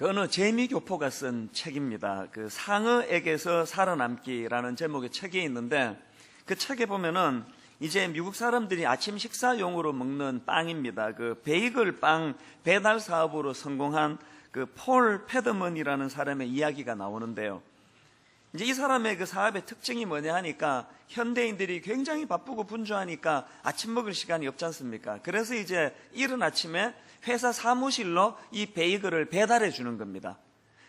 그 어느 재미교포가 쓴 책입니다. 그 상어에게서 살아남기라는 제목의 책이 있는데, 그 책에 보면은 이제 미국 사람들이 아침 식사용으로 먹는 빵입니다. 그 베이글 빵 배달 사업으로 성공한 그 폴 패드먼이라는 사람의 이야기가 나오는데요. 이제 이 사람의 그 사업의 특징이 뭐냐 하니까, 현대인들이 굉장히 바쁘고 분주하니까 아침 먹을 시간이 없지 않습니까? 그래서 이제 이른 아침에 회사 사무실로 이 베이글을 배달해 주는 겁니다.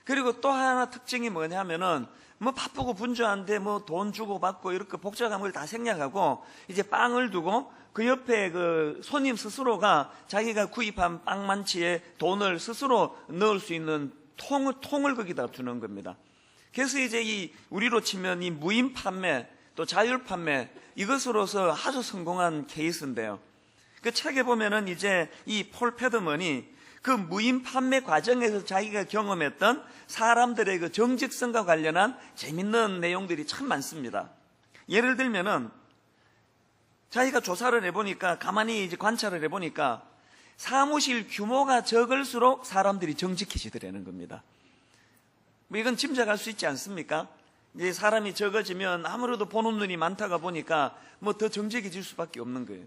그리고 또 하나 특징이 뭐냐 하면은, 뭐 바쁘고 분주한데 뭐 돈 주고 받고 이렇게 복잡한 걸 다 생략하고 이제 빵을 두고 그 옆에 그 손님 스스로가 자기가 구입한 빵만치에 돈을 스스로 넣을 수 있는 통을 거기다 두는 겁니다. 그래서 이제 이 우리로 치면 이 무인 판매 또 자율 판매, 이것으로서 아주 성공한 케이스인데요. 그 책에 보면은 이제 이 폴 패드먼이 그 무인 판매 과정에서 자기가 경험했던 사람들의 그 정직성과 관련한 재밌는 내용들이 참 많습니다. 예를 들면은 자기가 조사를 해보니까, 가만히 이제 관찰을 해보니까 사무실 규모가 적을수록 사람들이 정직해지더라는 겁니다. 뭐 이건 짐작할 수 있지 않습니까? 이제 사람이 적어지면 아무래도 보는 눈이 많다가 보니까 뭐 더 정직해질 수밖에 없는 거예요.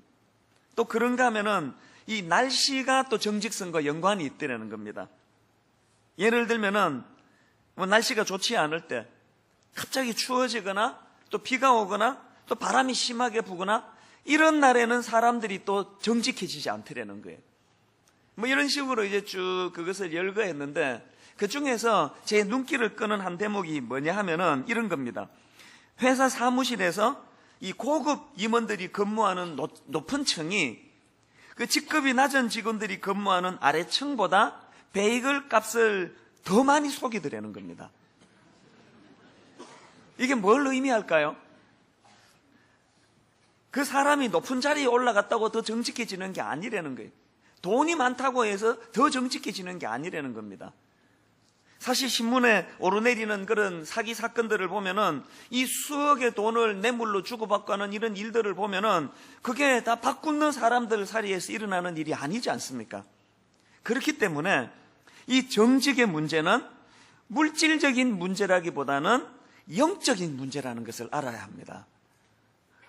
또 그런가 하면은 이 날씨가 또 정직성과 연관이 있다는 겁니다. 예를 들면은 뭐 날씨가 좋지 않을 때 갑자기 추워지거나 또 비가 오거나 또 바람이 심하게 부거나 이런 날에는 사람들이 또 정직해지지 않더라는 거예요. 뭐 이런 식으로 이제 쭉 그것을 열거했는데, 그 중에서 제 눈길을 끄는 한 대목이 뭐냐 하면은 이런 겁니다. 회사 사무실에서 이 고급 임원들이 근무하는 높은 층이 그 직급이 낮은 직원들이 근무하는 아래층보다 베이글 값을 더 많이 속이더라는 겁니다. 이게 뭘 의미할까요? 그 사람이 높은 자리에 올라갔다고 더 정직해지는 게 아니라는 거예요. 돈이 많다고 해서 더 정직해지는 게 아니라는 겁니다. 사실 신문에 오르내리는 그런 사기 사건들을 보면은 이 수억의 돈을 뇌물로 주고받고 하는 이런 일들을 보면은 그게 다 바꾸는 사람들 사이에서 일어나는 일이 아니지 않습니까? 그렇기 때문에 이 정직의 문제는 물질적인 문제라기보다는 영적인 문제라는 것을 알아야 합니다.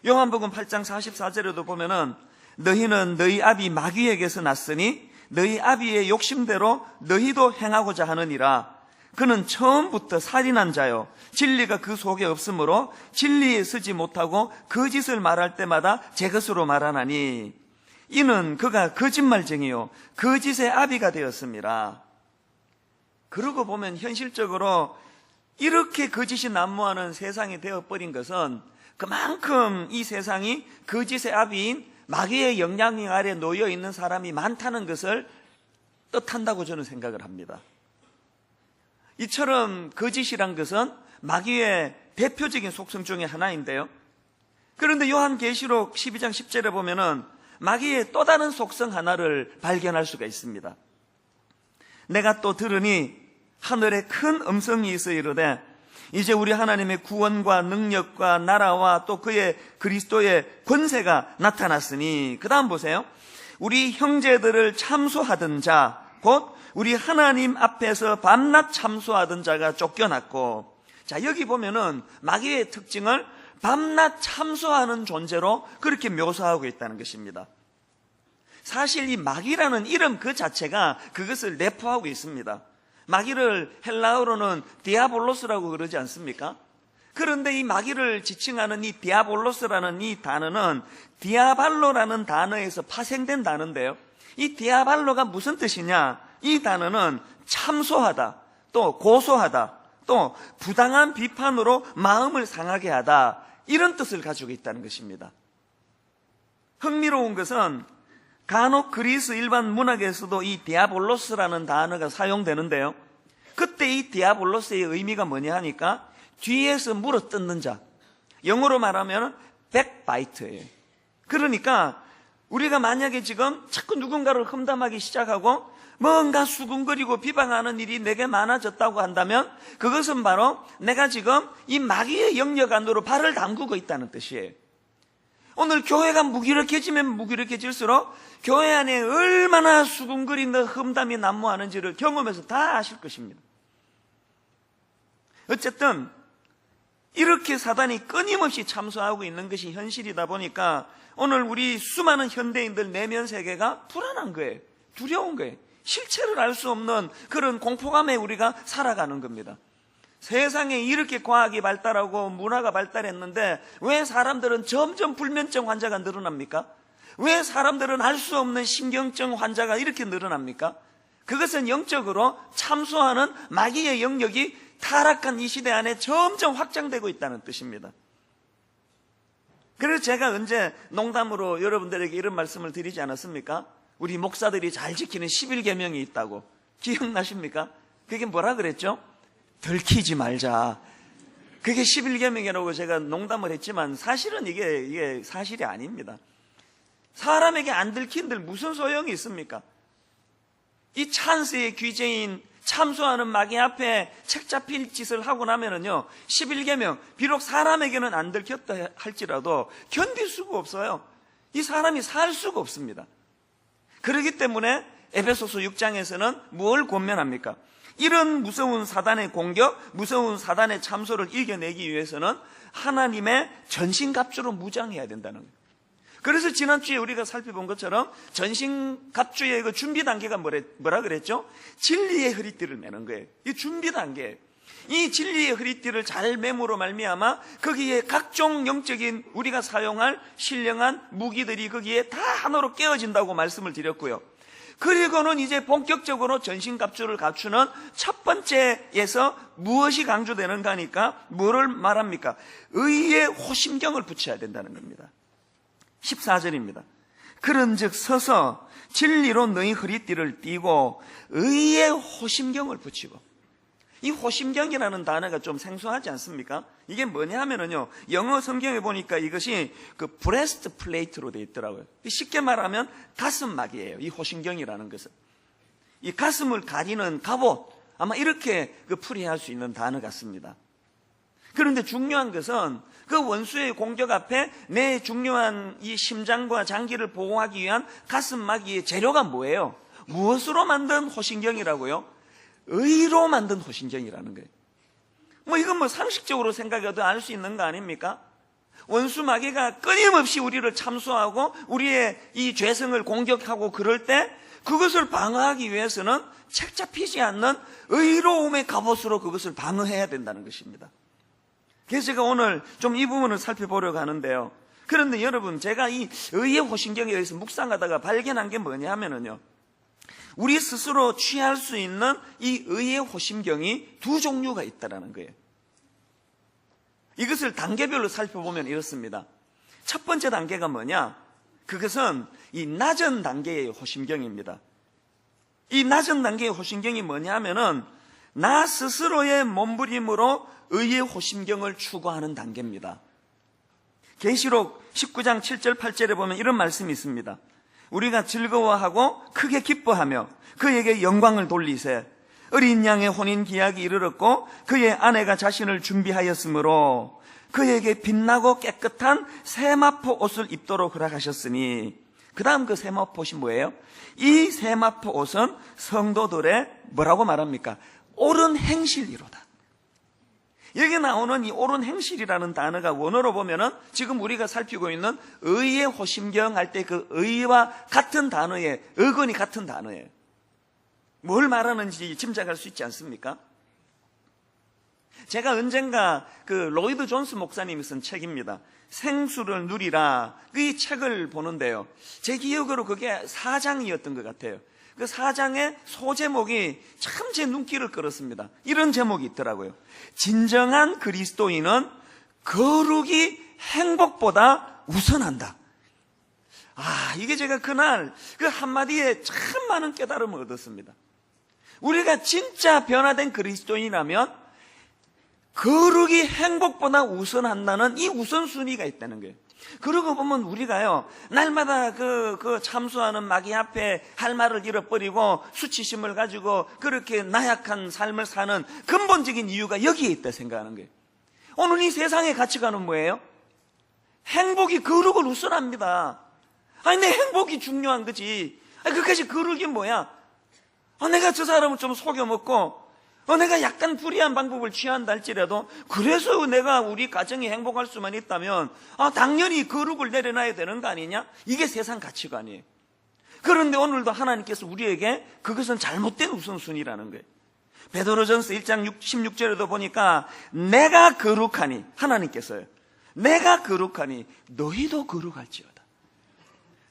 요한복음 8장 44절에도 보면은 너희는 너희 아비 마귀에게서 났으니 너희 아비의 욕심대로 너희도 행하고자 하느니라. 그는 처음부터 살인한 자요, 진리가 그 속에 없으므로 진리에 서지 못하고 거짓을 말할 때마다 제 것으로 말하나니 이는 그가 거짓말쟁이요 거짓의 아비가 되었습니다. 그러고 보면 현실적으로 이렇게 거짓이 난무하는 세상이 되어버린 것은 그만큼 이 세상이 거짓의 아비인 마귀의 영향력 아래 놓여 있는 사람이 많다는 것을 뜻한다고 저는 생각을 합니다. 이처럼 거짓이란 것은 마귀의 대표적인 속성 중에 하나인데요. 그런데 요한계시록 12장 10절에 보면은 마귀의 또 다른 속성 하나를 발견할 수가 있습니다. 내가 또 들으니 하늘에 큰 음성이 있어 이르되 이제 우리 하나님의 구원과 능력과 나라와 또 그의 그리스도의 권세가 나타났으니, 그 다음 보세요. 우리 형제들을 참소하던 자, 곧 우리 하나님 앞에서 밤낮 참소하던 자가 쫓겨났고, 자 여기 보면은 마귀의 특징을 밤낮 참소하는 존재로 그렇게 묘사하고 있다는 것입니다. 사실 이 마귀라는 이름 그 자체가 그것을 내포하고 있습니다. 마귀를 헬라어로는 디아볼로스라고 그러지 않습니까? 그런데 이 마귀를 지칭하는 이 디아볼로스라는 이 단어는 디아발로라는 단어에서 파생된 단어인데요. 이 디아발로가 무슨 뜻이냐? 이 단어는 참소하다, 또 고소하다, 또 부당한 비판으로 마음을 상하게 하다, 이런 뜻을 가지고 있다는 것입니다. 흥미로운 것은 간혹 그리스 일반 문학에서도 이 디아볼로스라는 단어가 사용되는데요. 그때 이 디아볼로스의 의미가 뭐냐 하니까 뒤에서 물어뜯는 자, 영어로 말하면 백바이트예요. 그러니까 우리가 만약에 지금 자꾸 누군가를 험담하기 시작하고 뭔가 수군거리고 비방하는 일이 내게 많아졌다고 한다면 그것은 바로 내가 지금 이 마귀의 영역 안으로 발을 담그고 있다는 뜻이에요. 오늘 교회가 무기력해지면 무기력해질수록 교회 안에 얼마나 수군거리는 험담이 난무하는지를 경험해서 다 아실 것입니다. 어쨌든 이렇게 사단이 끊임없이 참소하고 있는 것이 현실이다 보니까 오늘 우리 수많은 현대인들 내면 세계가 불안한 거예요. 두려운 거예요. 실체를 알 수 없는 그런 공포감에 우리가 살아가는 겁니다. 세상에 이렇게 과학이 발달하고 문화가 발달했는데 왜 사람들은 점점 불면증 환자가 늘어납니까? 왜 사람들은 알 수 없는 신경증 환자가 이렇게 늘어납니까? 그것은 영적으로 참소하는 마귀의 영역이 타락한 이 시대 안에 점점 확장되고 있다는 뜻입니다. 그래서 제가 언제 농담으로 여러분들에게 이런 말씀을 드리지 않았습니까? 우리 목사들이 잘 지키는 11계명이 있다고. 기억나십니까? 그게 뭐라 그랬죠? 들키지 말자. 그게 11계명이라고 제가 농담을 했지만 사실은 이게 사실이 아닙니다. 사람에게 안 들킨들 무슨 소용이 있습니까? 이 찬스의 귀재인 참소하는 마귀 앞에 책 잡힐 짓을 하고 나면은요, 11계명, 비록 사람에게는 안 들켰다 할지라도 견딜 수가 없어요. 이 사람이 살 수가 없습니다. 그렇기 때문에 에베소서 6장에서는 뭘 권면합니까? 이런 무서운 사단의 공격, 무서운 사단의 참소를 이겨내기 위해서는 하나님의 전신갑주로 무장해야 된다는 거예요. 그래서 지난주에 우리가 살펴본 것처럼 전신갑주의 그 준비 단계가 뭐라 그랬죠? 진리의 허리띠를 매는 거예요. 이 준비 단계. 이 진리의 허리띠를 잘 매므로 말미암아 거기에 각종 영적인 우리가 사용할 신령한 무기들이 거기에 다 하나로 깨어진다고 말씀을 드렸고요. 그리고는 이제 본격적으로 전신갑주를 갖추는 첫 번째에서 무엇이 강조되는가 하니까 뭐를 말합니까? 의의 호심경을 붙여야 된다는 겁니다. 14절입니다. 그런즉 서서 진리로 너희 허리띠를 띠고 의의 호심경을 붙이고. 이 호심경이라는 단어가 좀 생소하지 않습니까? 이게 뭐냐 하면은요, 영어 성경에 보니까 이것이 그 브레스트 플레이트로 되어 있더라고요. 쉽게 말하면 가슴막이에요. 이 호심경이라는 것은. 이 가슴을 가리는 갑옷, 아마 이렇게 풀이할 수 있는 단어 같습니다. 그런데 중요한 것은 그 원수의 공격 앞에 내 중요한 이 심장과 장기를 보호하기 위한 가슴막이의 재료가 뭐예요? 무엇으로 만든 호심경이라고요? 의로 만든 호심경이라는 거예요. 이건 상식적으로 생각해도 알 수 있는 거 아닙니까? 원수 마귀가 끊임없이 우리를 참소하고 우리의 이 죄성을 공격하고 그럴 때 그것을 방어하기 위해서는 책 잡히지 않는 의로움의 갑옷으로 그것을 방어해야 된다는 것입니다. 그래서 제가 오늘 좀 이 부분을 살펴보려고 하는데요. 그런데 여러분, 제가 이 의의 호심경에 대해서 묵상하다가 발견한 게 뭐냐 하면은요, 우리 스스로 취할 수 있는 이 의의 호심경이 두 종류가 있다는 거예요. 이것을 단계별로 살펴보면 이렇습니다. 첫 번째 단계가 뭐냐? 그것은 이 낮은 단계의 호심경입니다. 이 낮은 단계의 호심경이 뭐냐 하면은 나 스스로의 몸부림으로 의의 호심경을 추구하는 단계입니다. 계시록 19장 7절 8절에 보면 이런 말씀이 있습니다. 우리가 즐거워하고 크게 기뻐하며 그에게 영광을 돌리세. 어린 양의 혼인 기약이 이르렀고 그의 아내가 자신을 준비하였으므로 그에게 빛나고 깨끗한 세마포 옷을 입도록 허락하셨으니, 그 다음 그 세마포 옷이 뭐예요? 이 세마포 옷은 성도들의 뭐라고 말합니까? 옳은 행실이로다. 여기 나오는 이 옳은 행실이라는 단어가 원어로 보면은 지금 우리가 살피고 있는 의의 호심경 할 때 그 의와 같은 단어에, 어근이 같은 단어예요. 뭘 말하는지 짐작할 수 있지 않습니까? 제가 언젠가 그 로이드 존스 목사님이 쓴 책입니다. 생수를 누리라. 이 책을 보는데요, 제 기억으로 그게 4장이었던 것 같아요. 그 4장의 소제목이 참 제 눈길을 끌었습니다. 이런 제목이 있더라고요. 진정한 그리스도인은 거룩이 행복보다 우선한다. 이게 제가 그날 그 한마디에 참 많은 깨달음을 얻었습니다. 우리가 진짜 변화된 그리스도인이라면 거룩이 행복보다 우선한다는 이 우선순위가 있다는 거예요. 그러고 보면 우리가요, 날마다 그 참소하는 마귀 앞에 할 말을 잃어버리고 수치심을 가지고 그렇게 나약한 삶을 사는 근본적인 이유가 여기에 있다 생각하는 거예요. 오늘 이 세상의 가치관은 뭐예요? 행복이 거룩을 우선합니다. 아니, 내 행복이 중요한 거지. 아니, 그까지 거룩이 뭐야? 내가 저 사람을 좀 속여먹고, 내가 약간 불이한 방법을 취한다 할지라도, 그래서 내가 우리 가정이 행복할 수만 있다면, 당연히 거룩을 내려놔야 되는 거 아니냐? 이게 세상 가치관이에요. 그런데 오늘도 하나님께서 우리에게 그것은 잘못된 우선순위라는 거예요. 베드로전서 1장 16절에도 보니까, 내가 거룩하니, 하나님께서요, 내가 거룩하니 너희도 거룩할지어다.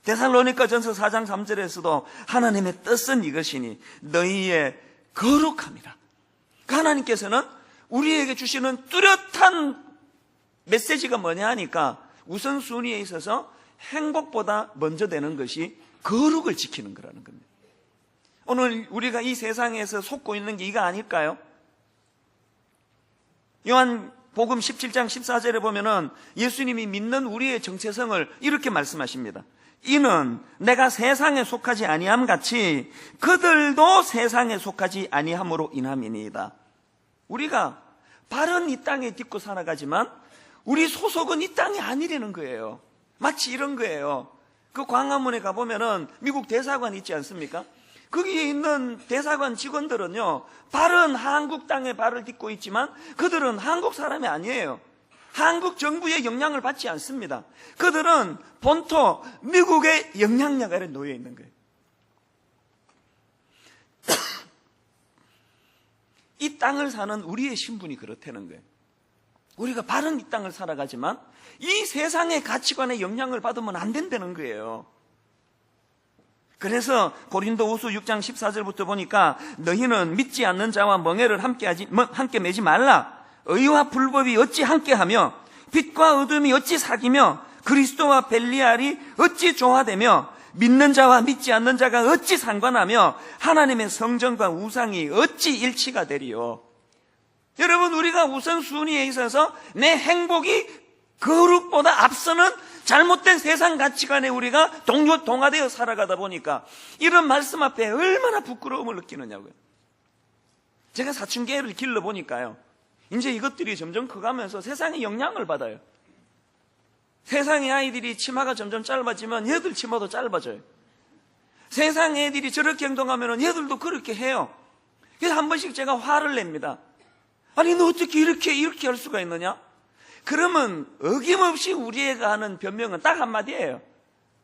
데살로니가전서 4장 3절에서도 하나님의 뜻은 이것이니 너희의 거룩함이라. 하나님께서는 우리에게 주시는 뚜렷한 메시지가 뭐냐 하니까 우선순위에 있어서 행복보다 먼저 되는 것이 거룩을 지키는 거라는 겁니다. 오늘 우리가 이 세상에서 속고 있는 게 이거 아닐까요? 요한복음 17장 14절에 보면은 예수님이 믿는 우리의 정체성을 이렇게 말씀하십니다. 이는 내가 세상에 속하지 아니함 같이 그들도 세상에 속하지 아니함으로 인함이니이다. 우리가 발은 이 땅에 딛고 살아가지만 우리 소속은 이 땅이 아니라는 거예요. 마치 이런 거예요. 그 광화문에 가보면은 미국 대사관 있지 않습니까? 거기에 있는 대사관 직원들은요, 발은 한국 땅에 발을 딛고 있지만 그들은 한국 사람이 아니에요. 한국 정부의 영향을 받지 않습니다. 그들은 본토 미국의 영향력 아래 놓여 있는 거예요. 이 땅을 사는 우리의 신분이 그렇다는 거예요. 우리가 바른 이 땅을 살아가지만 이 세상의 가치관에 영향을 받으면 안 된다는 거예요. 그래서 고린도후서 6장 14절부터 보니까 너희는 믿지 않는 자와 멍에를 함께 매지 말라. 의와 불법이 어찌 함께하며 빛과 어둠이 어찌 사귀며 그리스도와 벨리알이 어찌 조화되며 믿는 자와 믿지 않는 자가 어찌 상관하며 하나님의 성전과 우상이 어찌 일치가 되리요. 여러분, 우리가 우선순위에 있어서 내 행복이 거룩보다 앞서는 잘못된 세상 가치관에 우리가 동화되어 살아가다 보니까 이런 말씀 앞에 얼마나 부끄러움을 느끼느냐고요. 제가 사춘기를 길러보니까요, 이제 이것들이 점점 커가면서 세상에 영향을 받아요. 세상의 아이들이 치마가 점점 짧아지면 얘들 치마도 짧아져요. 세상 애들이 저렇게 행동하면 얘들도 그렇게 해요. 그래서 한 번씩 제가 화를 냅니다. 아니, 너 어떻게 이렇게 할 수가 있느냐? 그러면 어김없이 우리 애가 하는 변명은 딱 한마디예요.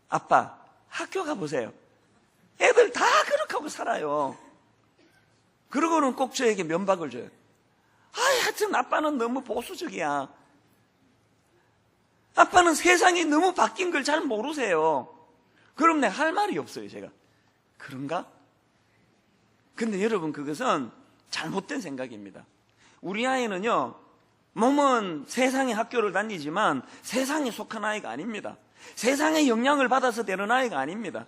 아빠, 학교 가보세요. 애들 다 그렇게 하고 살아요. 그러고는 꼭 저에게 면박을 줘요. 하여튼 아빠는 너무 보수적이야. 아빠는 세상이 너무 바뀐 걸 잘 모르세요. 그럼 내가 할 말이 없어요, 제가. 그런가? 근데 여러분, 그것은 잘못된 생각입니다. 우리 아이는요, 몸은 세상의 학교를 다니지만 세상에 속한 아이가 아닙니다. 세상의 영향을 받아서 되는 아이가 아닙니다.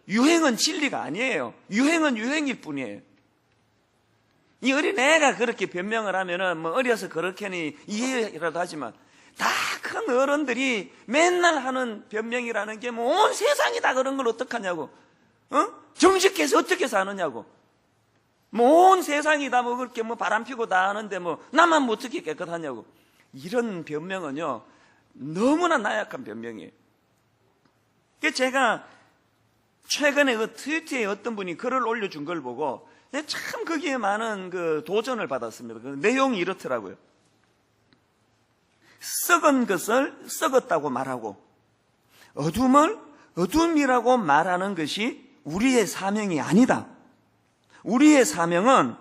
유행은 진리가 아니에요. 유행은 유행일 뿐이에요. 이 어린애가 그렇게 변명을 하면은 뭐 어려서 그렇게니 이해라도 하지만 다 큰 어른들이 맨날 하는 변명이라는 게 뭐 온 세상이 다 그런 걸 어떡하냐고, 정직해서 어떻게 사느냐고, 뭐 온 세상이 다 뭐 그렇게 뭐 바람 피고 다 하는데 뭐 나만 뭐 어떻게 깨끗하냐고. 이런 변명은요, 너무나 나약한 변명이에요. 제가 최근에 그 트위터에 어떤 분이 글을 올려준 걸 보고 참 거기에 많은 그 도전을 받았습니다. 그 내용이 이렇더라고요. 썩은 것을 썩었다고 말하고 어둠을 어둠이라고 말하는 것이 우리의 사명이 아니다. 우리의 사명은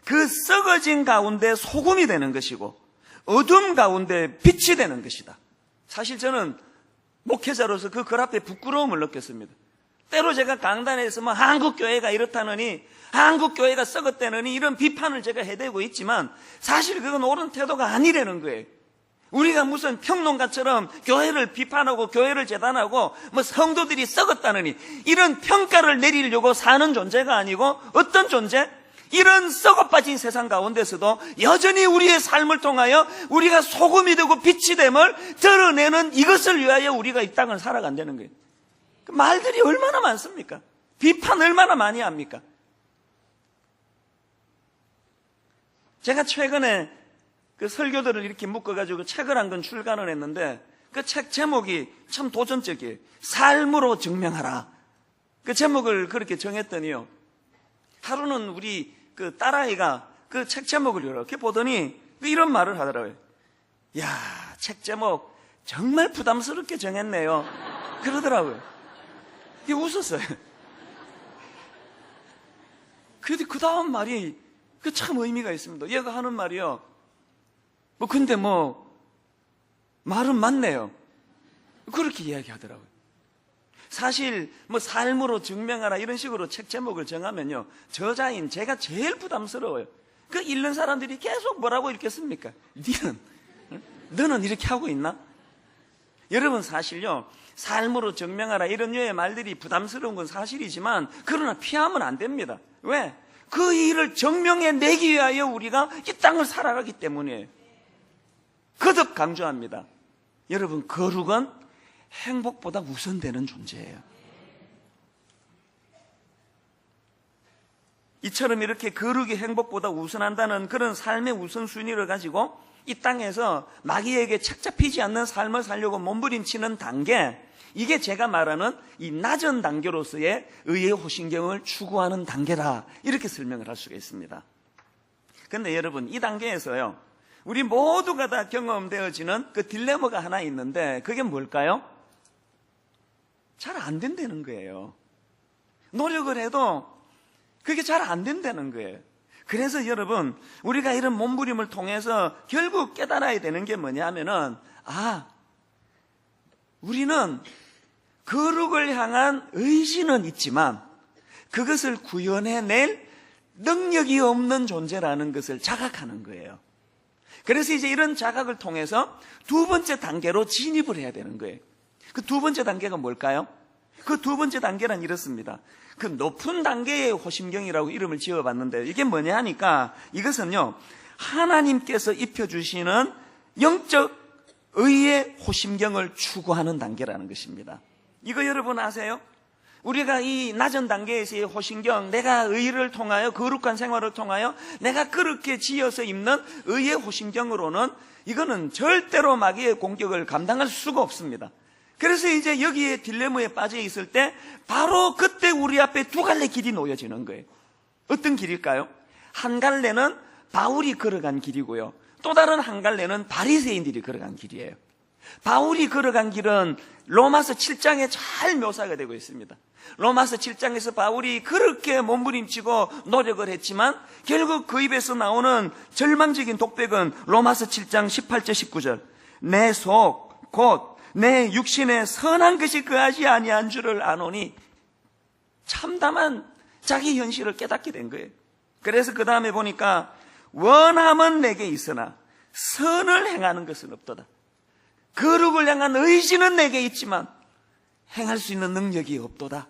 그 썩어진 가운데 소금이 되는 것이고 어둠 가운데 빛이 되는 것이다. 사실 저는 목회자로서 그 글 앞에 부끄러움을 느꼈습니다. 때로 제가 강단에서 뭐 한국교회가 이렇다느니 한국교회가 썩었다느니 이런 비판을 제가 해대고 있지만 사실 그건 옳은 태도가 아니라는 거예요. 우리가 무슨 평론가처럼 교회를 비판하고 교회를 재단하고 뭐 성도들이 썩었다느니 이런 평가를 내리려고 사는 존재가 아니고 어떤 존재? 이런 썩어 빠진 세상 가운데서도 여전히 우리의 삶을 통하여 우리가 소금이 되고 빛이 됨을 드러내는 이것을 위하여 우리가 이 땅을 살아간다는 거예요. 그 말들이 얼마나 많습니까? 비판 얼마나 많이 합니까? 제가 최근에 그 설교들을 이렇게 묶어가지고 책을 한 권 출간을 했는데 그 책 제목이 참 도전적이에요. 삶으로 증명하라. 그 제목을 그렇게 정했더니요, 하루는 우리 그 딸아이가 그 책 제목을 이렇게 보더니 이런 말을 하더라고요. 야, 책 제목 정말 부담스럽게 정했네요. 그러더라고요. 이게 웃었어요. 그런데 그 다음 말이 그 참 의미가 있습니다. 얘가 하는 말이요, 근데 말은 맞네요. 그렇게 이야기하더라고요. 사실 삶으로 증명하라 이런 식으로 책 제목을 정하면요, 저자인 제가 제일 부담스러워요. 그 읽는 사람들이 계속 뭐라고 읽겠습니까? 너는 이렇게 하고 있나? 여러분, 사실요, 삶으로 증명하라 이런 류의 말들이 부담스러운 건 사실이지만, 그러나 피하면 안 됩니다. 왜? 그 일을 증명해내기 위하여 우리가 이 땅을 살아가기 때문이에요. 거듭 강조합니다. 여러분, 거룩은 행복보다 우선되는 존재예요. 이처럼 이렇게 거룩이 행복보다 우선한다는 그런 삶의 우선순위를 가지고 이 땅에서 마귀에게 착잡히지 않는 삶을 살려고 몸부림치는 단계, 이게 제가 말하는 이 낮은 단계로서의 의의 호신경을 추구하는 단계다, 이렇게 설명을 할 수가 있습니다. 그런데 여러분, 이 단계에서요, 우리 모두가 다 경험되어지는 그 딜레마가 하나 있는데, 그게 뭘까요? 잘 안 된다는 거예요. 노력을 해도 그게 잘 안 된다는 거예요. 그래서 여러분, 우리가 이런 몸부림을 통해서 결국 깨달아야 되는 게 뭐냐면은, 우리는 거룩을 향한 의지는 있지만 그것을 구현해낼 능력이 없는 존재라는 것을 자각하는 거예요. 그래서 이제 이런 자각을 통해서 두 번째 단계로 진입을 해야 되는 거예요. 그 두 번째 단계가 뭘까요? 그 두 번째 단계는 이렇습니다. 그 높은 단계의 호심경이라고 이름을 지어봤는데, 이게 뭐냐 하니까, 이것은요, 하나님께서 입혀주시는 영적 의의 호심경을 추구하는 단계라는 것입니다. 이거 여러분 아세요? 우리가 이 낮은 단계에서의 호심경, 내가 의를 통하여, 거룩한 생활을 통하여 내가 그렇게 지어서 입는 의의 호심경으로는 이거는 절대로 마귀의 공격을 감당할 수가 없습니다. 그래서 이제 여기에 딜레마에 빠져 있을 때 바로 그때 우리 앞에 두 갈래 길이 놓여지는 거예요. 어떤 길일까요? 한 갈래는 바울이 걸어간 길이고요, 또 다른 한 갈래는 바리새인들이 걸어간 길이에요. 바울이 걸어간 길은 로마서 7장에 잘 묘사가 되고 있습니다. 로마서 7장에서 바울이 그렇게 몸부림치고 노력을 했지만 결국 그 입에서 나오는 절망적인 독백은 로마서 7장 18절 19절, 내 속 곧 내 육신에 선한 것이 거하지 아니한 줄을 아노니, 참담한 자기 현실을 깨닫게 된 거예요. 그래서 그 다음에 보니까 원함은 내게 있으나 선을 행하는 것은 없도다. 거룩을 향한 의지는 내게 있지만 행할 수 있는 능력이 없도다.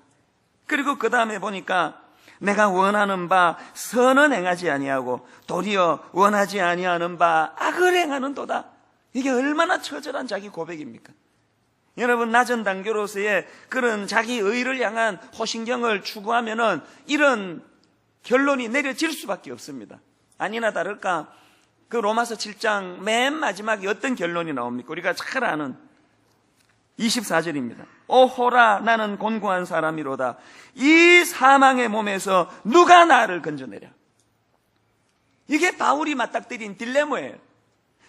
그리고 그 다음에 보니까 내가 원하는 바 선은 행하지 아니하고 도리어 원하지 아니하는 바 악을 행하는도다. 이게 얼마나 처절한 자기 고백입니까? 여러분, 낮은 단계로서의 그런 자기 의를 향한 호신경을 추구하면은 이런 결론이 내려질 수밖에 없습니다. 아니나 다를까, 그 로마서 7장 맨 마지막에 어떤 결론이 나옵니까? 우리가 잘 아는 24절입니다. 오호라, 나는 곤고한 사람이로다. 이 사망의 몸에서 누가 나를 건져내랴. 이게 바울이 맞닥뜨린 딜레마예요.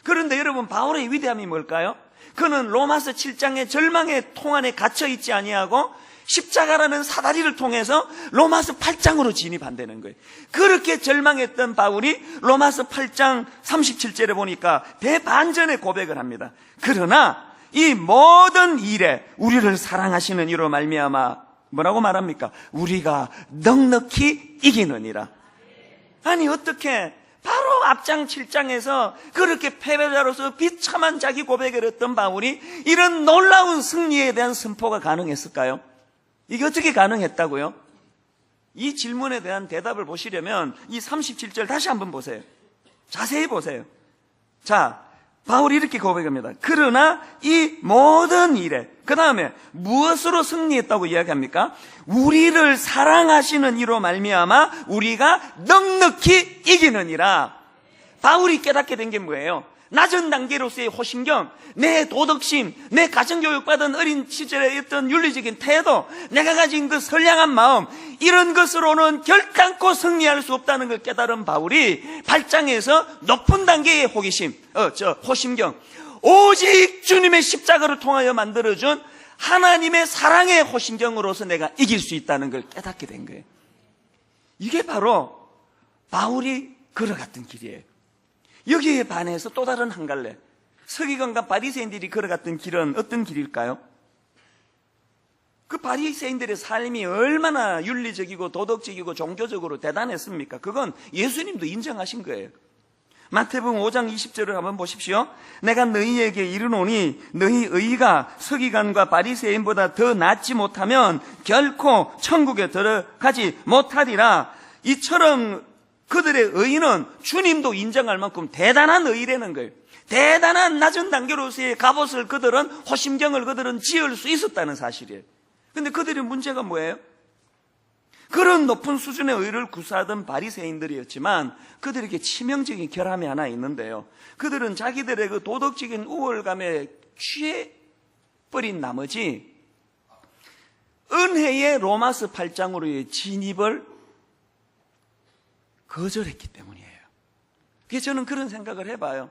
그런데 여러분, 바울의 위대함이 뭘까요? 그는 로마서 7장의 절망의 통 안에 갇혀 있지 아니하고 십자가라는 사다리를 통해서 로마서 8장으로 진입한다는 거예요. 그렇게 절망했던 바울이 로마서 8장 37절에 보니까 대반전의 고백을 합니다. 그러나 이 모든 일에 우리를 사랑하시는 이로 말미암아 뭐라고 말합니까? 우리가 넉넉히 이기느니라. 아니, 어떻게 바로 앞장 7장에서 그렇게 패배자로서 비참한 자기 고백을 했던 바울이 이런 놀라운 승리에 대한 선포가 가능했을까요? 이게 어떻게 가능했다고요? 이 질문에 대한 대답을 보시려면 이 37절 다시 한번 보세요. 자세히 보세요. 자, 바울이 이렇게 고백합니다. 그러나 이 모든 일에, 그 다음에 무엇으로 승리했다고 이야기합니까? 우리를 사랑하시는 이로 말미암아 우리가 넉넉히 이기느니라. 바울이 깨닫게 된 게 뭐예요? 낮은 단계로서의 호신경, 내 도덕심, 내 가정교육받은 어린 시절의 어떤 윤리적인 태도, 내가 가진 그 선량한 마음, 이런 것으로는 결단코 승리할 수 없다는 걸 깨달은 바울이 8장에서 높은 단계의 호심경, 오직 주님의 십자가를 통하여 만들어준 하나님의 사랑의 호심경으로서 내가 이길 수 있다는 걸 깨닫게 된 거예요. 이게 바로 바울이 걸어갔던 길이에요. 여기에 반해서 또 다른 한 갈래, 서기관과 바리새인들이 걸어갔던 길은 어떤 길일까요? 그 바리새인들의 삶이 얼마나 윤리적이고 도덕적이고 종교적으로 대단했습니까? 그건 예수님도 인정하신 거예요. 마태복음 5장 20절을 한번 보십시오. 내가 너희에게 이르노니 너희 의가 서기관과 바리새인보다 더 낫지 못하면 결코 천국에 들어가지 못하리라. 이처럼 그들의 의는 주님도 인정할 만큼 대단한 의라는 거예요. 대단한 낮은 단계로서의 갑옷을 그들은, 호심경을 그들은 지을 수 있었다는 사실이에요. 근데 그들의 문제가 뭐예요? 그런 높은 수준의 의를 구사하던 바리새인들이었지만 그들에게 치명적인 결함이 하나 있는데요. 그들은 자기들의 그 도덕적인 우월감에 취해버린 나머지 은혜의 로마서 8장으로의 진입을 거절했기 때문이에요. 그래서 저는 그런 생각을 해봐요.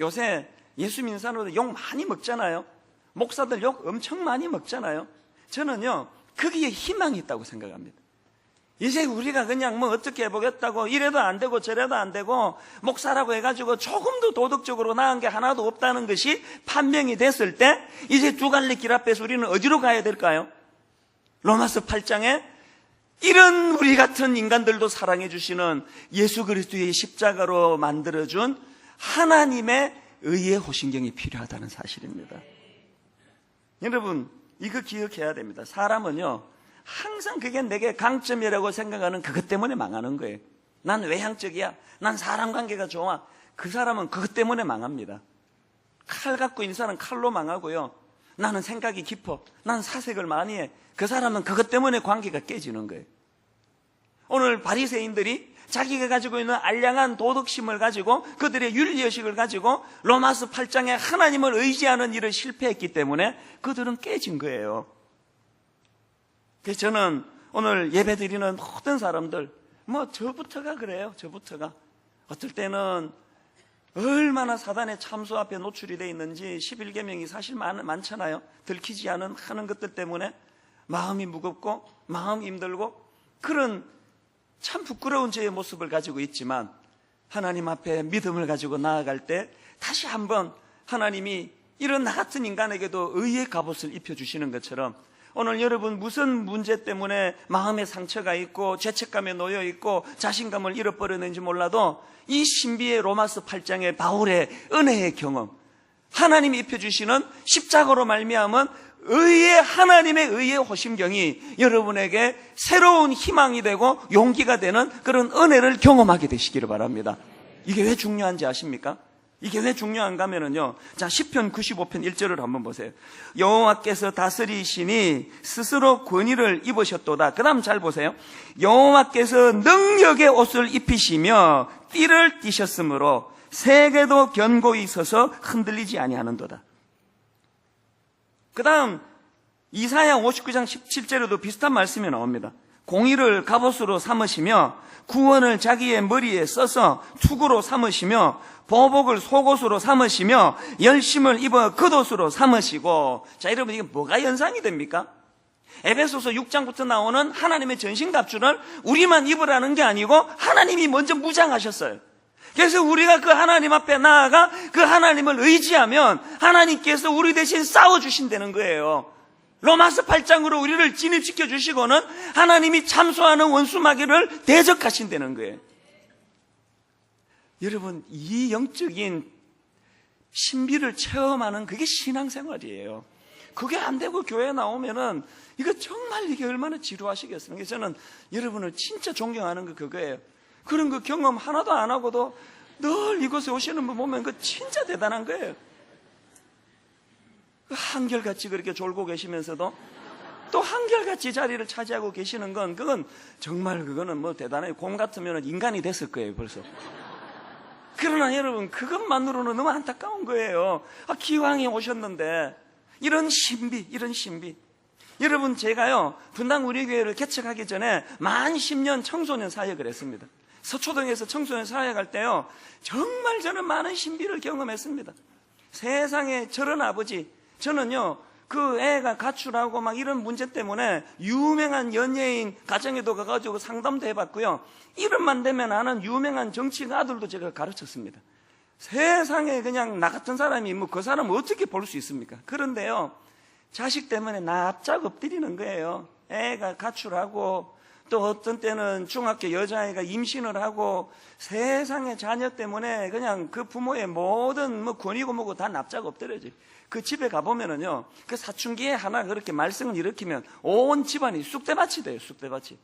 요새 예수 믿는 사람들 욕 많이 먹잖아요. 목사들 욕 엄청 많이 먹잖아요. 저는요, 거기에 희망이 있다고 생각합니다. 이제 우리가 그냥 뭐 어떻게 해보겠다고, 이래도 안 되고 저래도 안 되고 목사라고 해가지고 조금도 도덕적으로 나은 게 하나도 없다는 것이 판명이 됐을 때 이제 두 갈래 길 앞에서 우리는 어디로 가야 될까요? 로마서 8장에 이런 우리 같은 인간들도 사랑해 주시는 예수 그리스도의 십자가로 만들어준 하나님의 의의 호신경이 필요하다는 사실입니다. 여러분, 이거 기억해야 됩니다. 사람은요, 항상 그게 내게 강점이라고 생각하는 그것 때문에 망하는 거예요. 난 외향적이야, 난 사람 관계가 좋아, 그 사람은 그것 때문에 망합니다. 칼 갖고 있는 사람은 칼로 망하고요, 나는 생각이 깊어, 난 사색을 많이 해, 그 사람은 그것 때문에 관계가 깨지는 거예요. 오늘 바리새인들이 자기가 가지고 있는 알량한 도덕심을 가지고, 그들의 윤리의식을 가지고 로마서 8장에 하나님을 의지하는 일을 실패했기 때문에 그들은 깨진 거예요. 그래서 저는 오늘 예배 드리는 모든 사람들, 저부터가 그래요. 저부터가 어떨 때는 얼마나 사단의 참소 앞에 노출이 되어 있는지 11계명이 사실 많잖아요. 들키지 않은 하는 것들 때문에 마음이 무겁고 마음이 힘들고 그런 참 부끄러운 저의 모습을 가지고 있지만, 하나님 앞에 믿음을 가지고 나아갈 때 다시 한번 하나님이 이런 나 같은 인간에게도 의의 갑옷을 입혀주시는 것처럼, 오늘 여러분 무슨 문제 때문에 마음에 상처가 있고 죄책감에 놓여 있고 자신감을 잃어버렸는지 몰라도 이 신비의 로마서 8장의 바울의 은혜의 경험, 하나님이 입혀주시는 십자가로 말미암은 하나님의 의의 호심경이 여러분에게 새로운 희망이 되고 용기가 되는 그런 은혜를 경험하게 되시기를 바랍니다. 이게 왜 중요한지 아십니까? 이게 왜 중요한가 하면요, 자, 시편 95편 1절을 한번 보세요. 여호와께서 다스리시니 스스로 권위를 입으셨도다. 그 다음 잘 보세요. 여호와께서 능력의 옷을 입히시며 띠를 띠셨으므로 세계도 견고히 서서 흔들리지 아니하는도다. 그 다음 이사야 59장 17절에도 비슷한 말씀이 나옵니다. 공의를 갑옷으로 삼으시며 구원을 자기의 머리에 써서 투구로 삼으시며 보복을 속옷으로 삼으시며 열심을 입어 겉옷으로 삼으시고. 자, 여러분, 이게 뭐가 연상이 됩니까? 에베소서 6장부터 나오는 하나님의 전신갑주를 우리만 입으라는 게 아니고 하나님이 먼저 무장하셨어요. 그래서 우리가 그 하나님 앞에 나아가 그 하나님을 의지하면 하나님께서 우리 대신 싸워주신다는 거예요. 로마서 8장으로 우리를 진입시켜 주시고는 하나님이 참소하는 원수 마귀를 대적하신다는 거예요. 여러분, 이 영적인 신비를 체험하는 그게 신앙생활이에요. 그게 안 되고 교회 나오면은 이거 정말 이게 얼마나 지루하시겠어요. 그래서 저는 여러분을 진짜 존경하는 거 그거예요. 그런 그 경험 하나도 안 하고도 늘 이곳에 오시는 분 보면 그 진짜 대단한 거예요. 한결같이 그렇게 졸고 계시면서도 또 한결같이 자리를 차지하고 계시는 건, 그건 정말 그거는 대단해요. 곰 같으면 인간이 됐을 거예요, 벌써. 그러나 여러분, 그것만으로는 너무 안타까운 거예요. 기왕에 오셨는데 이런 신비. 여러분, 제가요 분당 우리 교회를 개척하기 전에 만 10년 청소년 사역을 했습니다. 서초동에서 청소년 사역할 때요, 정말 저는 많은 신비를 경험했습니다. 세상에 저런 아버지, 저는요 그 애가 가출하고 막 이런 문제 때문에 유명한 연예인 가정에도 가가지고 상담도 해봤고요, 이름만 되면 아는 유명한 정치인 아들도 제가 가르쳤습니다. 세상에 그냥 나 같은 사람이 뭐 그 사람을 어떻게 볼 수 있습니까? 그런데요, 자식 때문에 납작 엎드리는 거예요. 애가 가출하고 또 어떤 때는 중학교 여자아이가 임신을 하고 세상에 자녀 때문에 그냥 그 부모의 모든 뭐 권위고 뭐고 다 납작 엎드려져. 그 집에 가보면은요, 그 사춘기에 하나 그렇게 말썽을 일으키면 온 집안이 쑥대밭이 돼요. 쑥대밭이.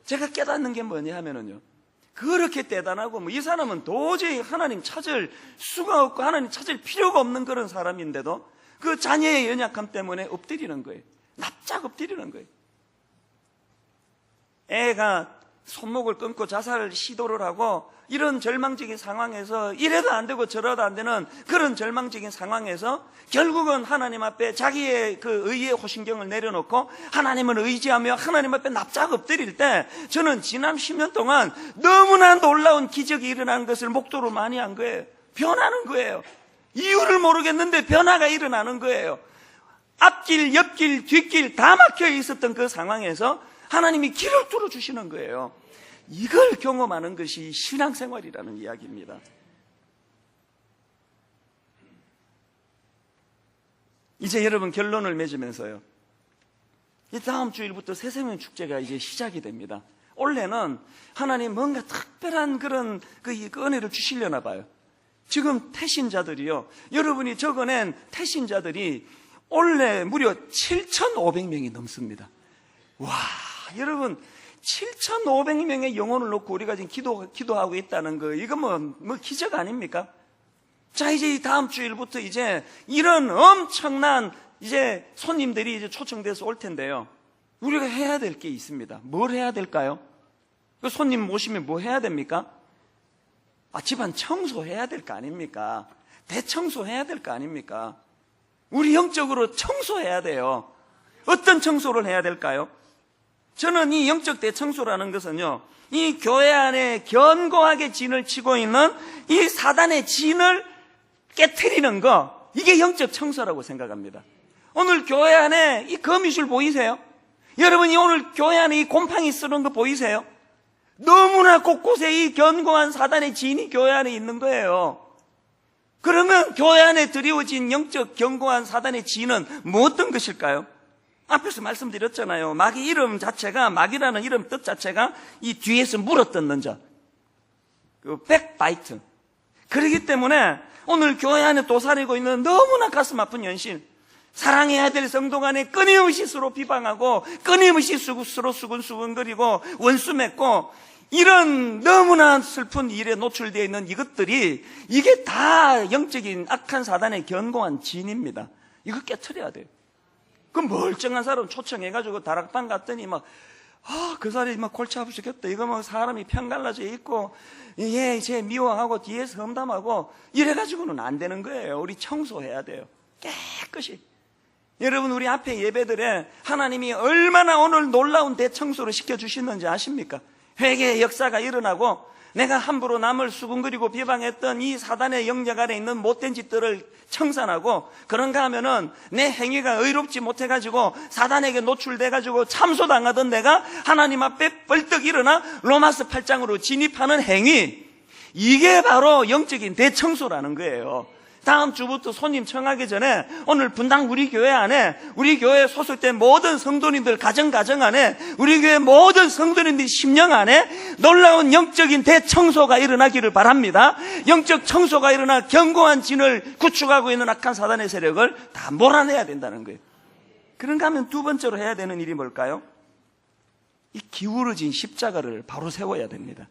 제가 깨닫는 게 뭐냐 하면은요, 그렇게 대단하고 뭐 이 사람은 도저히 하나님 찾을 수가 없고 하나님 찾을 필요가 없는 그런 사람인데도 그 자녀의 연약함 때문에 엎드리는 거예요. 납작 엎드리는 거예요. 애가 손목을 끊고 자살 시도를 하고 이런 절망적인 상황에서 이래도 안 되고 저래도 안 되는 그런 절망적인 상황에서 결국은 하나님 앞에 자기의 그 의의 호신경을 내려놓고 하나님을 의지하며 하나님 앞에 납작 엎드릴 때 저는 지난 10년 동안 너무나 놀라운 기적이 일어나는 것을 목도로 많이 한 거예요. 변하는 거예요. 이유를 모르겠는데 변화가 일어나는 거예요. 앞길, 옆길, 뒷길 다 막혀 있었던 그 상황에서 하나님이 길을 뚫어주시는 거예요. 이걸 경험하는 것이 신앙생활이라는 이야기입니다. 이제 여러분, 결론을 맺으면서요, 이 다음 주일부터 새생명 축제가 이제 시작이 됩니다. 올해는 하나님 뭔가 특별한 그런 그 은혜를 주시려나 봐요. 지금 태신자들이요, 여러분이 적어낸 태신자들이 올해 무려 7,500명이 넘습니다. 와, 여러분, 7,500명의 영혼을 놓고 우리가 지금 기도하고 있다는 거, 이거 뭐 기적 아닙니까? 자, 이제 이 다음 주일부터 이제 이런 엄청난 이제 손님들이 이제 초청돼서 올 텐데요, 우리가 해야 될 게 있습니다. 뭘 해야 될까요? 그 손님 모시면 뭐 해야 됩니까? 집안 청소해야 될 거 아닙니까? 대청소해야 될 거 아닙니까? 우리 영적으로 청소해야 돼요. 어떤 청소를 해야 될까요? 저는 이 영적 대청소라는 것은요, 이 교회 안에 견고하게 진을 치고 있는 이 사단의 진을 깨트리는 거, 이게 영적 청소라고 생각합니다. 오늘 교회 안에 이 거미줄 보이세요? 여러분이 오늘 교회 안에 이 곰팡이 쓰는 거 보이세요? 너무나 곳곳에 이 견고한 사단의 진이 교회 안에 있는 거예요. 그러면 교회 안에 드리워진 영적 견고한 사단의 진은 뭐 어떤 것일까요? 앞에서 말씀드렸잖아요. 마귀 이름 자체가, 마귀라는 이름 뜻 자체가 이 뒤에서 물어뜯는 자, 그 백바이트. 그렇기 때문에 오늘 교회 안에 도사리고 있는 너무나 가슴 아픈 현실, 사랑해야 될 성도 간에 끊임없이 서로 비방하고 끊임없이 서로 수근수근거리고 원수 맺고 이런 너무나 슬픈 일에 노출되어 있는 이것들이, 이게 다 영적인 악한 사단의 견고한 진입니다. 이거 깨트려야 돼요. 그 멀쩡한 사람 초청해가지고 다락방 갔더니 그 사람이 골치 아프시겠다, 이거 사람이 편갈라져 있고 쟤 미워하고 뒤에서 험담하고 이래가지고는 안 되는 거예요. 우리 청소해야 돼요. 깨끗이. 여러분, 우리 앞에 예배들에 하나님이 얼마나 오늘 놀라운 대청소를 시켜주시는지 아십니까? 회개의 역사가 일어나고 내가 함부로 남을 수군거리고 비방했던 이 사단의 영역 아래 있는 못된 짓들을 청산하고, 그런가 하면은 내 행위가 의롭지 못해가지고 사단에게 노출돼가지고 참소당하던 내가 하나님 앞에 벌떡 일어나 로마서 8장으로 진입하는 행위, 이게 바로 영적인 대청소라는 거예요. 다음 주부터 손님 청하기 전에 오늘 분당 우리 교회 안에, 우리 교회에 소속된 모든 성도님들 가정 안에, 우리 교회 모든 성도님들 심령 안에 놀라운 영적인 대청소가 일어나기를 바랍니다. 영적 청소가 일어나 견고한 진을 구축하고 있는 악한 사단의 세력을 다 몰아내야 된다는 거예요. 그런가 하면 두 번째로 해야 되는 일이 뭘까요? 이 기울어진 십자가를 바로 세워야 됩니다.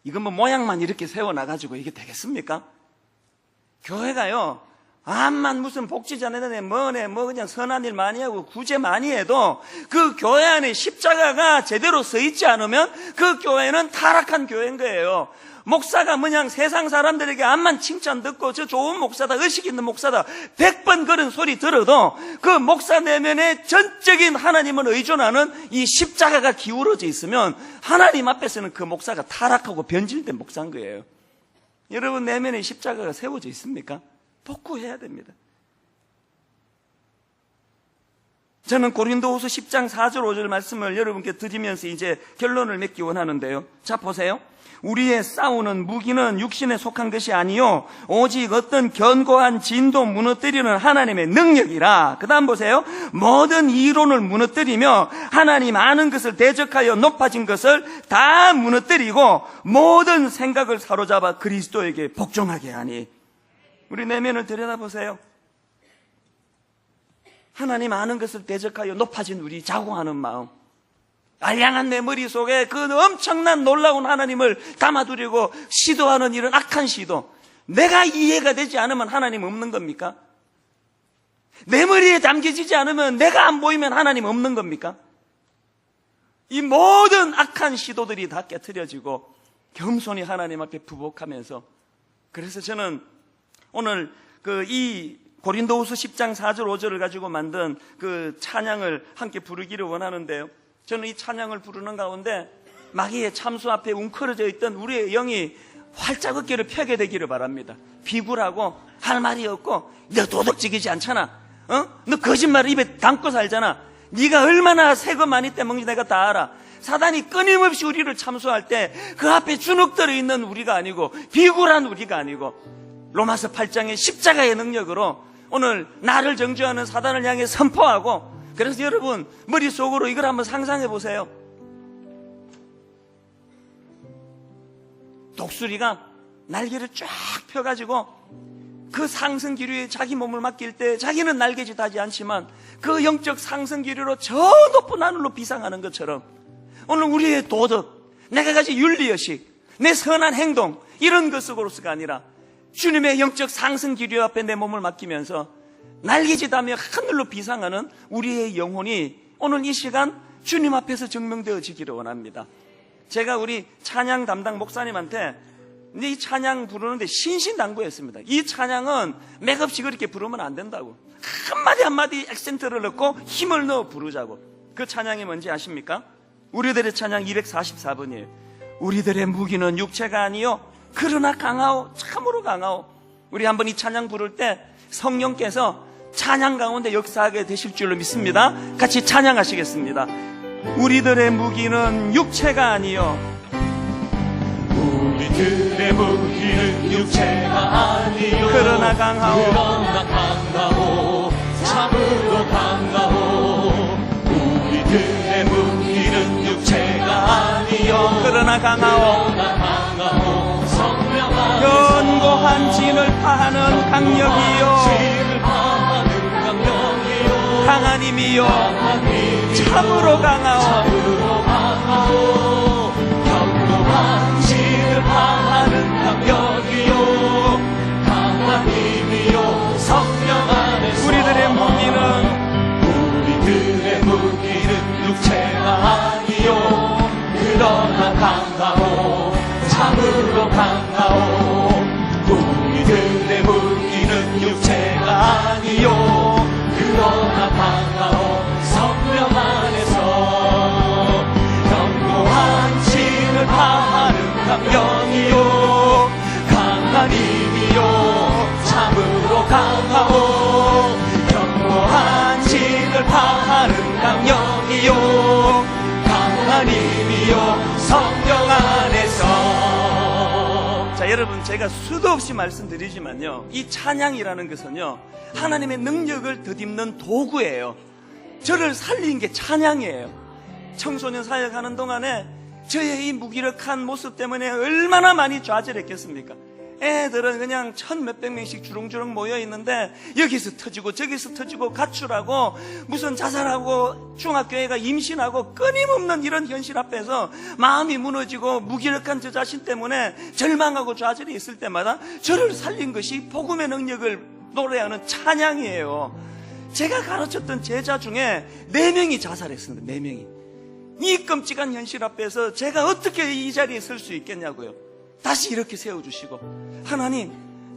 이건 모양만 이렇게 세워놔가지고 이게 되겠습니까? 교회가요, 암만 무슨 복지자네네 뭐네 뭐 그냥 선한 일 많이 하고 구제 많이 해도 그 교회 안에 십자가가 제대로 서 있지 않으면 그 교회는 타락한 교회인 거예요. 목사가 뭐냐 세상 사람들에게 암만 칭찬 듣고 저 좋은 목사다, 의식 있는 목사다 100번 그런 소리 들어도 그 목사 내면에 전적인 하나님을 의존하는 이 십자가가 기울어져 있으면 하나님 앞에서는 그 목사가 타락하고 변질된 목사인 거예요. 여러분 내면에 십자가가 세워져 있습니까? 복구해야 됩니다. 저는 고린도후서 10장 4절 5절 말씀을 여러분께 드리면서 이제 결론을 맺기 원하는데요. 자 보세요. 우리의 싸우는 무기는 육신에 속한 것이 아니요 오직 어떤 견고한 진도 무너뜨리는 하나님의 능력이라. 그 다음 보세요. 모든 이론을 무너뜨리며 하나님 아는 것을 대적하여 높아진 것을 다 무너뜨리고 모든 생각을 사로잡아 그리스도에게 복종하게 하니. 우리 내면을 들여다보세요. 하나님 아는 것을 대적하여 높아진 우리 자고하는 마음, 알량한 내 머릿속에 그 엄청난 놀라운 하나님을 담아두려고 시도하는 이런 악한 시도, 내가 이해가 되지 않으면 하나님 없는 겁니까? 내 머리에 담겨지지 않으면, 내가 안 보이면 하나님 없는 겁니까? 이 모든 악한 시도들이 다 깨트려지고 겸손히 하나님 앞에 부복하면서, 그래서 저는 오늘 이 고린도후서 10장 4절 5절을 가지고 만든 그 찬양을 함께 부르기를 원하는데요. 저는 이 찬양을 부르는 가운데 마귀의 참수 앞에 웅크러져 있던 우리의 영이 활짝 어깨를 펴게 되기를 바랍니다. 비굴하고 할 말이 없고 너 도덕적이지 않잖아. 너 거짓말을 입에 담고 살잖아. 네가 얼마나 세금 많이 떼먹는지 내가 다 알아. 사단이 끊임없이 우리를 참수할 때 그 앞에 주눅들어 있는 우리가 아니고, 비굴한 우리가 아니고, 로마서 8장의 십자가의 능력으로 오늘 나를 정죄하는 사단을 향해 선포하고, 그래서 여러분 머릿속으로 이걸 한번 상상해 보세요. 독수리가 날개를 쫙 펴가지고 그 상승 기류에 자기 몸을 맡길 때 자기는 날개짓 하지 않지만 그 영적 상승 기류로 저 높은 하늘로 비상하는 것처럼, 오늘 우리의 도덕, 내가 가진 윤리의식, 내 선한 행동, 이런 것으로서가 아니라 주님의 영적 상승 기류 앞에 내 몸을 맡기면서 날개짓하며 하늘로 비상하는 우리의 영혼이 오늘 이 시간 주님 앞에서 증명되어지기를 원합니다. 제가 우리 찬양 담당 목사님한테 이 찬양 부르는데 신신당부했습니다. 이 찬양은 맥없이 그렇게 부르면 안 된다고, 한마디 한마디 액센트를 넣고 힘을 넣어 부르자고. 그 찬양이 뭔지 아십니까? 우리들의 찬양 244번이에요. 우리들의 무기는 육체가 아니요 그러나 강하오, 참으로 강하오. 우리 한번 이 찬양 부를 때 성령께서 찬양 가운데 역사하게 되실 줄로 믿습니다. 같이 찬양하시겠습니다. 우리들의 무기는 육체가 아니요, 우리들의 무기는 육체가 아니요 그러나 강하오, 참으로 강하오. 우리들의 무기는 육체가 아니요 그러나 강하오, 견고한 진을 파하는 강력이요 강한 힘이요 참으로 강하오. 견고한 진을 파하는 강력이요 강한 힘이요 성령 안에서. 우리들의 무기는 육체가 아니요 그러나 강하오 참으로 강하오. 우리들의 무기는 육체가 아니요 그러나 강하오 성령 안에서. 견고한 진을 파하는 강령이요 강한 힘이요 참으로 강하오. 견고한 진을 파하는 강령이요 강한 힘이요 성령 안에서. 자, 여러분 제가 수도 없이 말씀드리지만요, 이 찬양이라는 것은요 하나님의 능력을 덧입는 도구예요. 저를 살린 게 찬양이에요. 청소년 사역하는 동안에 저의 이 무기력한 모습 때문에 얼마나 많이 좌절했겠습니까? 애들은 그냥 1000몇백 명씩 주렁주렁 모여있는데 여기서 터지고 저기서 터지고 가출하고 무슨 자살하고 중학교애가 임신하고 끊임없는 이런 현실 앞에서 마음이 무너지고 무기력한 저 자신 때문에 절망하고 좌절이 있을 때마다 저를 살린 것이 복음의 능력을 노래하는 찬양이에요. 제가 가르쳤던 제자 중에 4명이 자살했습니다. 4명이. 이 끔찍한 현실 앞에서 제가 어떻게 이 자리에 설 수 있겠냐고요. 다시 이렇게 세워주시고, 하나님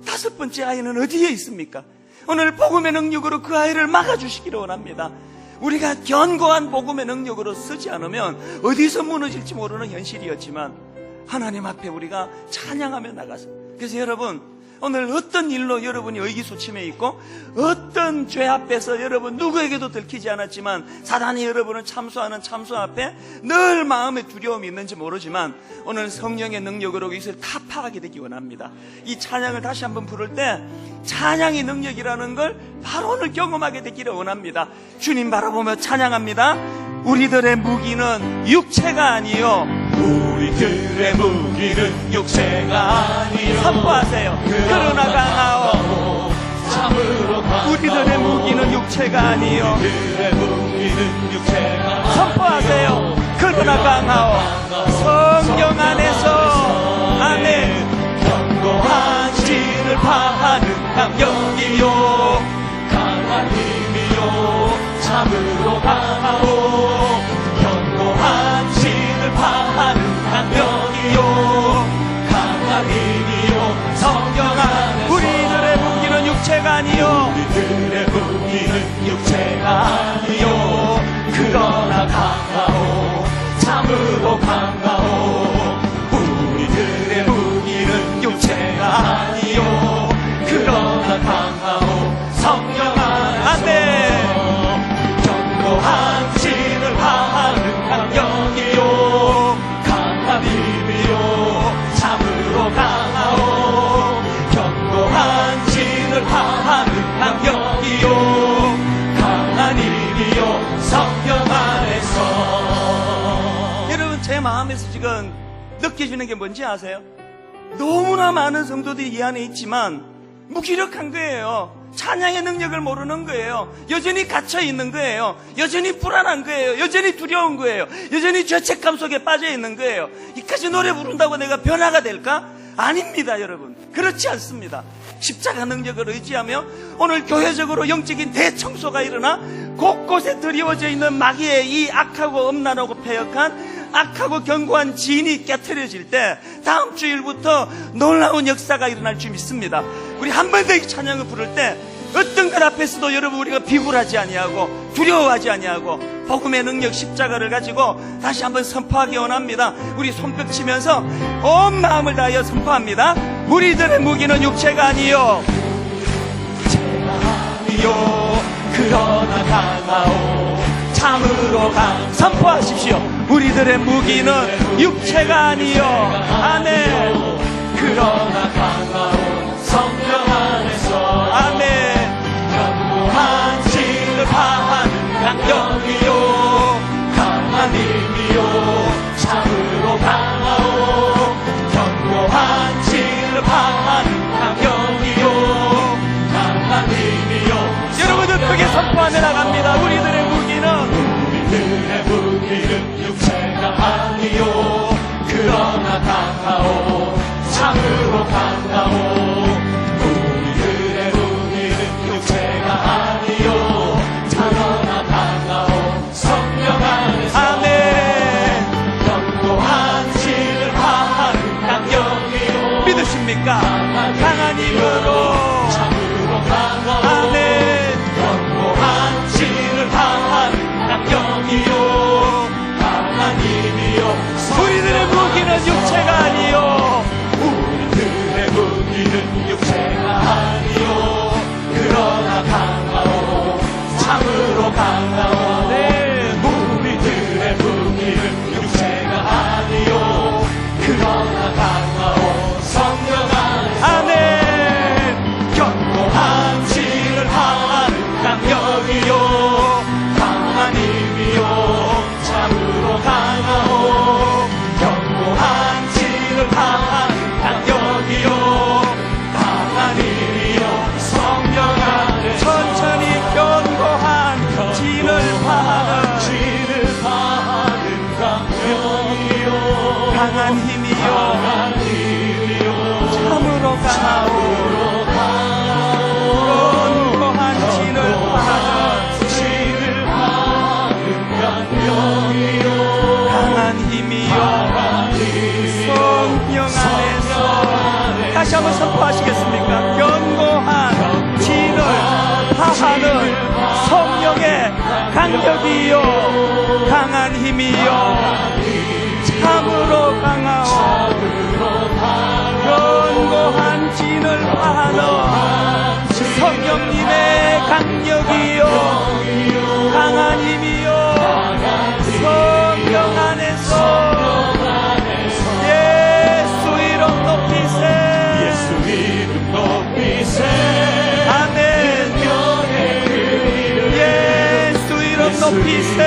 5번째 아이는 어디에 있습니까? 오늘 복음의 능력으로 그 아이를 막아주시기를 원합니다. 우리가 견고한 복음의 능력으로 쓰지 않으면 어디서 무너질지 모르는 현실이었지만 하나님 앞에 우리가 찬양하며 나가서, 그래서 여러분, 오늘 어떤 일로 여러분이 의기소침해 있고 어떤 죄 앞에서 여러분 누구에게도 들키지 않았지만 사단이 여러분을 참소하는 참소 앞에 늘 마음에 두려움이 있는지 모르지만 오늘 성령의 능력으로 이것을 타파하게 되기 원합니다. 이 찬양을 다시 한번 부를 때 찬양의 능력이라는 걸 바로 오늘 경험하게 되기를 원합니다. 주님 바라보며 찬양합니다. 우리들의 무기는 육체가 아니요, 우리들의 무기는 육체가 아니요, 선포하세요. 그러나 강하오. 참으로 강하오. 우리들의 무기는 육체가 아니요, 우리들의 무기는 육체가 선포하세요. 그러나 강하오. 성령 안에서. 아멘. 견고한 진을 파하는 강력이요, 강한 힘이요, 참으로 강하오. 견고한 진을 파하는 강력이요, 강한 힘이요, 성령 안에서. 우리들의 무기는 육체가 아니요, 우리들의 무기는 육체가 아니요, 그러나 강하오. 참으로 강하오. 우리들의 무기는 육체가 아니요, 그러나 강하오. 성령 안에서. 견고한 진을 파하는 강력이요, 강한 힘이요, 참으로 강하오. 견고한 진을 파하는 강력이요, 강한 힘이요, 성령 안에서. 여러분, 제 마음에서 지금 느껴지는 게 뭔지 아세요? 너무나 많은 성도들이 이 안에 있지만 무기력한 거예요. 찬양의 능력을 모르는 거예요. 여전히 갇혀 있는 거예요. 여전히 불안한 거예요. 여전히 두려운 거예요. 여전히 죄책감 속에 빠져 있는 거예요. 이까지 노래 부른다고 내가 변화가 될까? 아닙니다, 여러분. 그렇지 않습니다. 십자가 능력을 의지하며 오늘 교회적으로 영적인 대청소가 일어나 곳곳에 드리워져 있는 마귀의 이 악하고 음란하고 패역한 악하고 견고한 진이 깨트려질 때 다음 주일부터 놀라운 역사가 일어날 줄 믿습니다. 우리 한 번 더 이 찬양을 부를 때 어떤 것 앞에서도 여러분 우리가 비굴하지 아니하고 두려워하지 아니하고 복음의 능력 십자가를 가지고 다시 한번 선포하기 원합니다. 우리 손뼉 치면서 온 마음을 다하여 선포합니다. 우리들의 무기는 육체가 아니요, 그러나 강하오. 참으로 선포하십시오. 우리들의 무기는 육체가 아니요, 아멘. 그러나 강하오. 성령 안에서. 아멘. 견고한 진을 파하는 강력이요, 강한 힘이요, 참으로 강하오. 견고한 진을 파하는 강력이요, 강한 힘이요. 여러분들 크게 선포하며 나갑니다. 우리들의 무기는 육체가 아니요, 그러나 강하오. 참으로 강하오. 우리들의 무기는 육체가 아니요, 그러나 강하오. 성령 안에서. 아멘. 견고한 진을 파하는 강력이요, 믿으십니까? 강한 힘으로. 참으로 강하오. 아멘. 견고한 진을 파하는 강력이요, 강한 힘이요. 우리들의 무기는 육체가 아니요, 우리들의 무기는 육체가 아니요, 그러나 강하오. 참으로 강하오. 네. 우리들의 무기는 육체가 아니요, 그러나 강하오. 성령 안에서. 아멘. 견고한 진을 파하는 강력이요, 강한 힘이요, 참으로 강하오. 견고한 진을 파하는 강력이요, 강한 힘이요, 성령 안에서. 천천히 견고한 진을 파하는 강력이요, 강한 힘이요, 강한 힘이요, 참으로 강하오. 참으로 강하오. 강력이요 강한 힘이요 참으로 강하오 견고한 진을 파하는 성령님의 강력이요 강한 힘이요 성령 안에서 예수 이름 높이세 예수 이름 높이세 아멘 예수 이름 높이세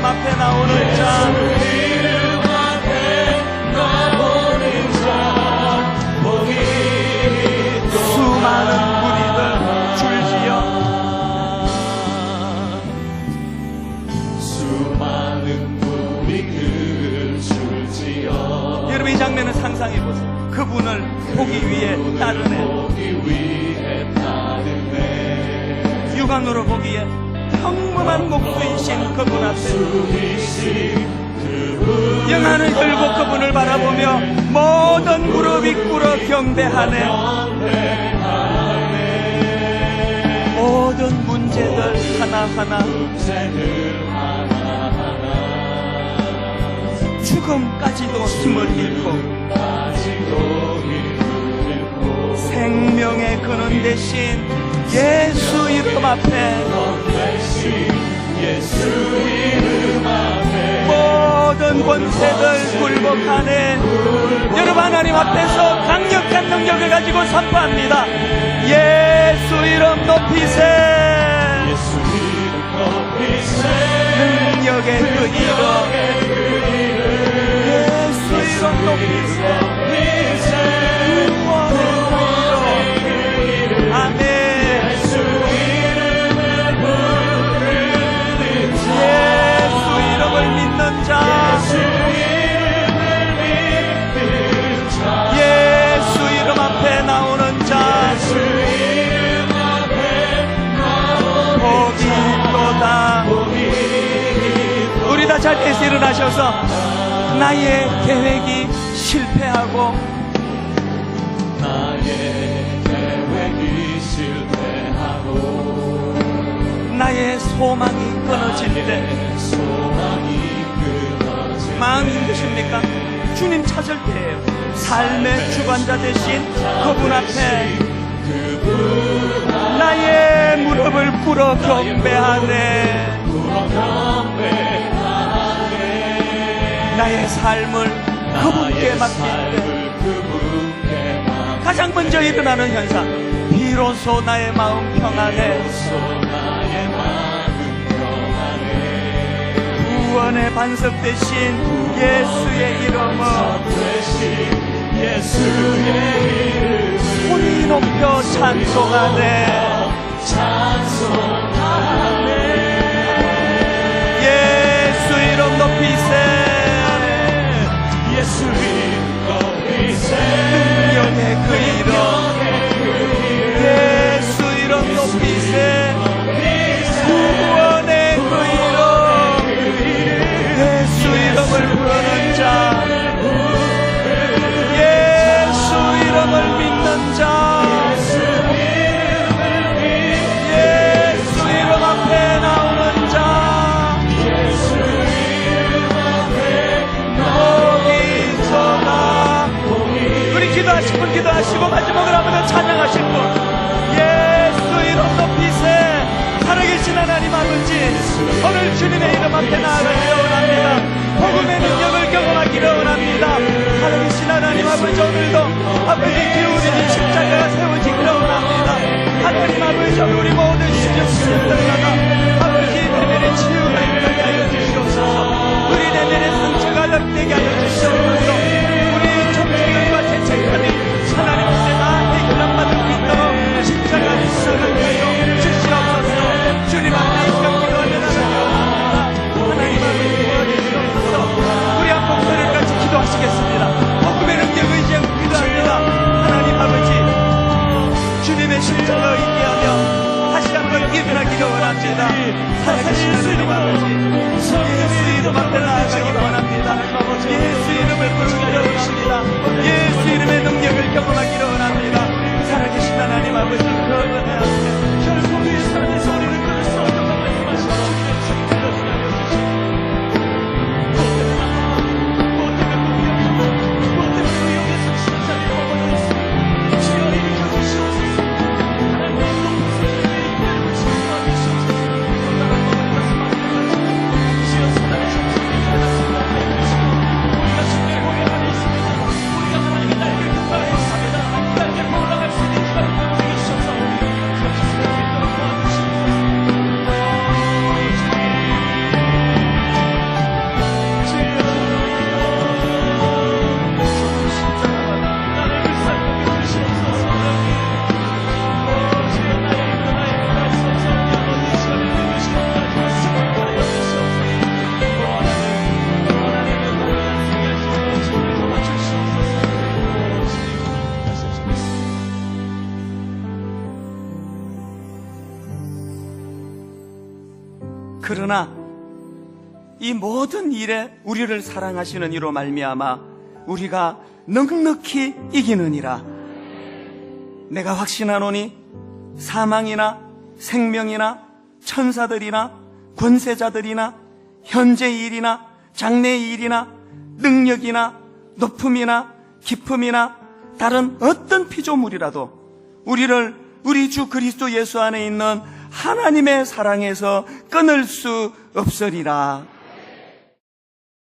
앞에 나오는 자 이름 앞에 나오는 자 복이 수많은 무리들 줄지어 수많은 무리들 줄지어 여러분 이 장면을 상상해보세요. 그분을 보기 위해 따르네 육안으로 보기에 평범한 목수이신 그분 앞에 영안을 들고 그분을 바라보며 모든 무릎이 꿇어 경배하네. 모든 문제들 하나하나 죽음까지도 힘을 잃고 생명의 근원 대신 예수 이름 앞에 모든 권세들 굴복하네. 여러분 하나님 앞에서 강력한 능력을 가지고 선포합니다. 예수 이름 높이세 능력의 그 이름 예수 이름 높이세 예수 이름 앞에 나오는 자 복이 있도다. 우리 다 자리에서 일어나셔서 나의 계획이 실패하고 나의 소망이 끊어질 때 마음이 힘드십니까? 주님 찾을 때예요. 삶의 주관자 되신 그분 앞에 나의 무릎을 꿇어 경배하네. 나의 삶을 그분께 맡길 때 가장 먼저 일어나는 현상, 비로소 나의 마음 평안해. 구원의 반석 대신 예수의 이름을 소리 높여 찬송하네. 예수 이름 높이세 능력의 그 이름 예수 이름 높이세 구원의 그 이름 예수 이름을 부르는 자 예수 이름을 믿는 자 예수 이름 앞에 나오는 자 복이 있도다. 우리 기도하실 분 기도하시고 마지막으로 한번 찬양하실 분 예수 이름 높이세. 살아계신 하나님 아버지 오늘 주님의 이름 앞에 나아가기를 원합니다. 복음의 능력을 경험하기를 원합니다. 살아계신 하나님 아버지 오늘도 아버지 기울이는 십자가가 세워지기를 원합니다. 하나님 아버지 우리 모든 시정시들다가 아버지 내면의 치유가 있게 하여 주시옵소서. 우리 내면의 상처가 낫게 하여 주시옵소서. 우리 정체결과 죄책감이 하나님 앞에 다 해결한 바를 믿도록 십자가 주시는 하여 주시옵소서. 주님 앞에 기도하는 하나님 아버지 도와주시옵소서. 우리 한 목소리를 같이 기도하시겠습니다. 복음의 능력 의지하고 기도합니다. 하나님 아버지 주님의 십자가 의지하며 다시 한번 살아계시는 하나님 아버지, 예수 이름 앞에 나아가기 원합니다. 예수 이름을 부르기를 원합니다. 예수 이름의 능력을 경험하기를 원합니다. 살아계신 하나님 아버지, 그 은혜 앞에 결코 이 삶에서 우리를 끊을 수 없다고 말씀하신 주님의 생명을 주시옵소서. 뭐 때문에 우리 여기 서시는 자리에 머물러 있습니다. 주여 일으켜 주시옵소서. 하나님 높은 세상에 이끌고 치유하게 주시옵소서. 나라 머물러 말씀하시옵소서. 주여 사랑의 정신을 살았습니다. 해주시고 우리가 주님의 보혈 안에 있습니다. 우리가 하나님의 날개 국가에 있습니다. 날개 올라갈 수 있는 기간 되게 주셔서 그렇게 세상에 있도록 도와주시옵소서. 그러나 이 모든 일에 우리를 사랑하시는 이로 말미암아 우리가 넉넉히 이기느니라. 내가 확신하노니 사망이나 생명이나 천사들이나 권세자들이나 현재의 일이나 장래의 일이나 능력이나 높음이나 깊음이나 다른 어떤 피조물이라도 우리를 우리 주 그리스도 예수 안에 있는 하나님의 사랑에서 끊을 수 없으리라.